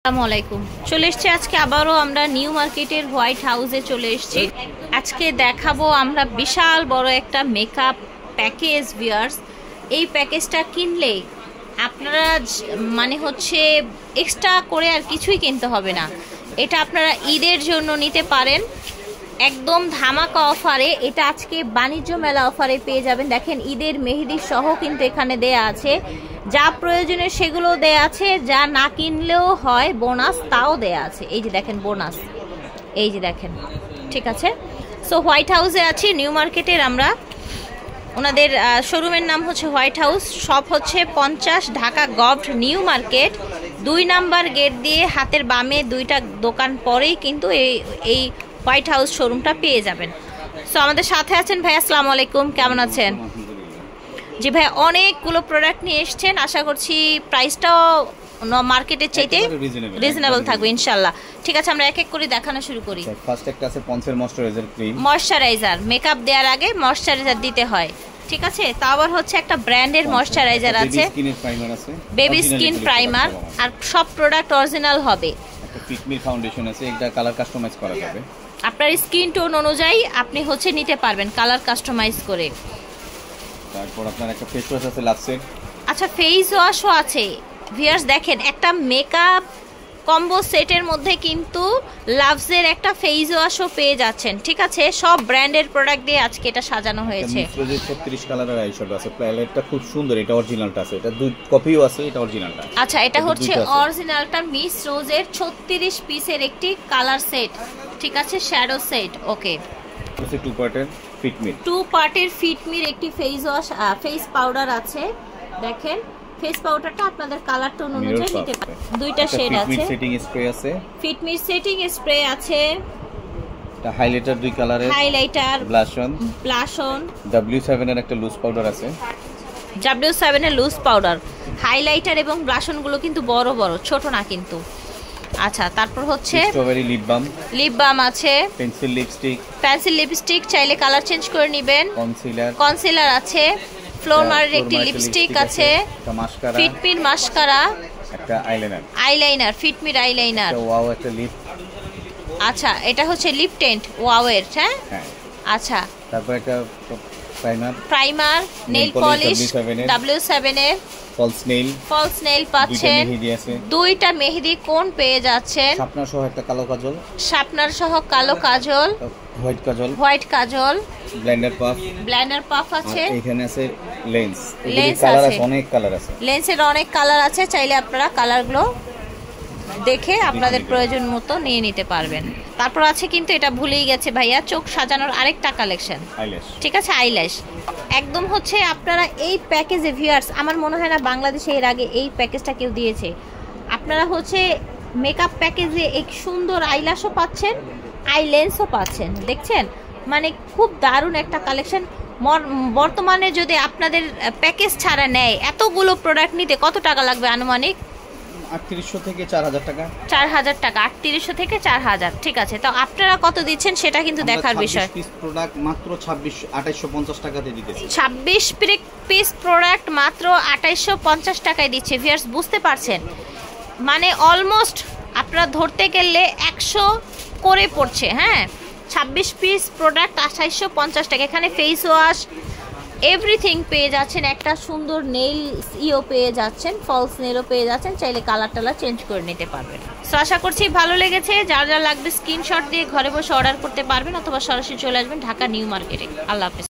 আসসালামু আলাইকুম। চলে এসেছি আজকে আবারও আমরা নিউ মার্কেটের হোয়াইট হাউসে চলে এসেছি। আজকে দেখাবো আমরা বিশাল বড় একটা মেকআপ প্যাকেজ ভিউয়ার্স। এই প্যাকেজটা কিনলে আপনারা মানে হচ্ছে এক্সট্রা করে আর কিছুই কিনতে হবে না। এটা আপনারা ঈদের জন্য নিতে পারেন একদম ধামাকা অফারে। এটা আজকে বাণিজ্য মেলা অফারে পেয়ে যাবেন। দেখেন ঈদের মেহেদি সহ কিন্তু এখানে দেয়া আছে, যা প্রয়োজনীয় সেগুলো দেয়া আছে, যা না কিনলেও হয় বোনাস তাও দেয়া আছে। এই যে দেখেন বোনাস, এই যে দেখেন, ঠিক আছে। সো হোয়াইট হাউসে আছি নিউ মার্কেটের আমরা। ওনাদের শোরুমের নাম হচ্ছে হোয়াইট হাউস, শপ হচ্ছে 50 ঢাকা গভট নিউ মার্কেট 2 নাম্বার গেট দিয়ে হাতের বামে দুইটা দোকান পরেই কিন্তু এই হোয়াইট হাউস শোরুমটা পেয়ে যাবেন। সো আমাদের সাথে আছেন ভাই, আসসালামু আলাইকুম, কেমন আছেন? জি ভাই, অনেকগুলো প্রোডাক্ট নিয়ে এসেছেন, আশা করছি প্রাইসটাও মার্কেটের চাইতে রিজনেবল থাকবে ইনশাআল্লাহ। ঠিক আছে, আমরা এক এক করে দেখানো শুরু করি। ফার্স্ট একটা আছে পন্সের ময়শ্চারাইজার ক্রিম। ময়শ্চারাইজার মেকআপ দেওয়ার আগে ময়শ্চারাইজার দিতে হয়, ঠিক আছে। তা আবার হচ্ছে একটা ব্র্যান্ডের ময়শ্চারাইজার আছে, বেবি স্কিন প্রাইমার, আর সব প্রোডাক্ট অরিজিনাল হবে। একটা ফিটমির ফাউন্ডেশন আছে, এটা কালার কাস্টমাইজ করা যাবে। আপনার স্কিন টোন অনুযায়ী আপনি হচ্ছে নিতে পারবেন কালার কাস্টমাইজ করে। তারপর আপনার একটা ফেস ওয়াশ আছে লাভসের। আচ্ছা, ফেস ওয়াশও আছে ভিউয়ার্স। দেখেন একটা মেকআপ কম্বো সেটের মধ্যে কিন্তু লাভসের একটা ফেস ওয়াশও পেয়ে যাচ্ছেন, ঠিক আছে। সব ব্র্যান্ডের প্রোডাক্ট দিয়ে আজকে এটা সাজানো হয়েছে। 36 কালারের আইশ্যাডো আছে, প্যালেটটা খুব সুন্দর। এটা অরিজিনালটা আছে, এটা দুই কপিও আছে, এটা অরিজিনালটা। আচ্ছা, এটা হচ্ছে অরিজিনালটা মিস রোজের 36 পিসের একটি কালার সেট, ঠিক আছে, শ্যাডো সেট। ওকে, এটা 2 পার্টের ফিটমি, 2 পার্টের ফিটমির একটি ফেস ওয়াশ, ফেস পাউডার আছে। দেখেন ফেস পাউডারটা আপনাদের কালার টোন অনুযায়ী নিতে পারেন। দুইটা শেড আছে। ফিটমি সেটিং স্প্রে আছে, ফিটমি সেটিং স্প্রে আছে। এটা হাইলাইটার 2 কালারের, হাইলাইটার, ব্লাশ অন। W7 এর একটা লুজ পাউডার আছে, W7 এর লুজ পাউডার। হাইলাইটার এবং ব্লাশ অন গুলো কিন্তু বড় বড়, ছোট না কিন্তু। আচ্ছা, তারপর হচ্ছে স্ট্রবেরি লিপ বাম আছে, পেন্সিল লিপস্টিক চাইলে কালার চেঞ্জ করে নেবেন। কনসিলার আছে, ফ্লোরমারের একটি লিপস্টিক আছে, ফিটমির মাস্কারা, একটা আইলাইনার, ফিটমির আইলাইনার, ওয়াও একটা লিপ। আচ্ছা, এটা হচ্ছে লিপ টেন্ট ওয়াও এর। হ্যাঁ, আচ্ছা, তারপর একটা প্রাইমার, নেল পলিশ W7 এর, ফলস নেল পাচ্ছেন। দুইটা মেহেদি কোন পেয়ে যাচ্ছেন, শার্পনার সহ কালো কাজল, হোয়াইট কাজল, ব্লেন্ডার পাফ আছে। এখানে আছে লেন্স, অনেক কালার আছে, লেন্সের অনেক কালার আছে। চাইলে আপনারা কালারগুলো দেখে আপনাদের প্রয়োজন মতো নিয়ে নিতে পারবেন। তারপর আছে কিন্তু এটা ভুলেই গেছে ভাইয়া, চোখ সাজানোর আরেকটা কালেকশন, ঠিক আছে, আইল্যাশ। একদম হচ্ছে আপনারা এই প্যাকেজে ভিউয়ার্স, আমার মনে হয় না বাংলাদেশে এর আগে এই প্যাকেজটা কেউ দিয়েছে। আপনারা হচ্ছে মেকআপ প্যাকেজে এক সুন্দর আইল্যাশও পাচ্ছেন, আইলেন্সও পাচ্ছেন। দেখছেন, মানে খুব দারুণ একটা কালেকশন। বর্তমানে যদি আপনাদের প্যাকেজ ছাড়া নেয় এতগুলো প্রোডাক্ট নিতে কত টাকা লাগবে আনুমানিক? 3800 থেকে 4000 টাকা। 4000 টাকা, 3800 থেকে 4000, ঠিক আছে। তো আপনারা কত দিচ্ছেন সেটা কিন্তু দেখার বিষয়। 26 পিস প্রোডাক্ট মাত্র 2850 টাকাতে দিতেছি। 26 পিস প্রোডাক্ট মাত্র 2850 টাকায় দিচ্ছে ভিউয়ার্স, বুঝতে পারছেন? মানে অলমোস্ট আপনারা ধরতে গেলে 100 করে পড়ছে। হ্যাঁ, 26 পিস প্রোডাক্ট 2850 টাকা। এখানে ফেস ওয়াশ এভরিথিং পেয়ে যাচ্ছেন, একটা সুন্দর নেইল পেয়ে যাচ্ছেন, ফলস নেলও পেয়ে যাচ্ছেন। চাইলে কালার টালার চেঞ্জ করে নিতে পারবেন। সো আশা করছি ভালো লেগেছে। যার যা লাগবে স্ক্রিনশট দিয়ে ঘরে বসে অর্ডার করতে পারবেন, অথবা সরাসরি চলে আসবেন ঢাকা নিউ মার্কেটে। আল্লাহ হাফেজ।